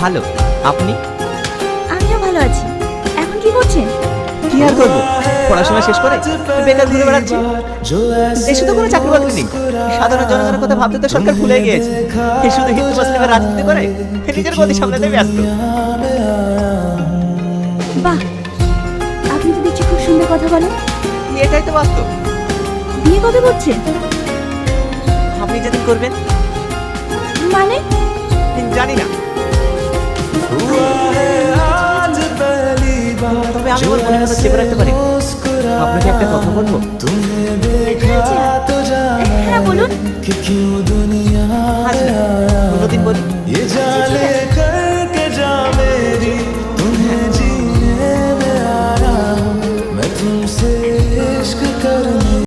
ভালো। আপনি? আমিও ভালো আছি। এখন কি করছেন? কি আর করবো, পড়াশোনা শেষ করে বেকার ঘুরে বেড়াচ্ছি। দেশে তো কোনো চাকরি বাকরি নেই, সাধারণ জনগণের কথা ভাবতে তো সরকার ভুলে গিয়েছে। শুধু হিন্দু মুসলিমের রাজনীতি করে নিজের গতি সামলাতে ব্যস্ত। বাহ, আপনি তো দেখছি খুব সুন্দর কথা বলেন। এটাই তো বাস্তব। বিয়ে কবে করছেন? আপনি যেদিন করবেন। মানে? জানি না, তবে আমি আমার মনের কথা চেপে রাখতে পারি। আপনাকে একটা কথা বলবো? হ্যাঁ বলুন। আজ না, অন্যদিন বলি। আচ্ছা, ঠিক আছে।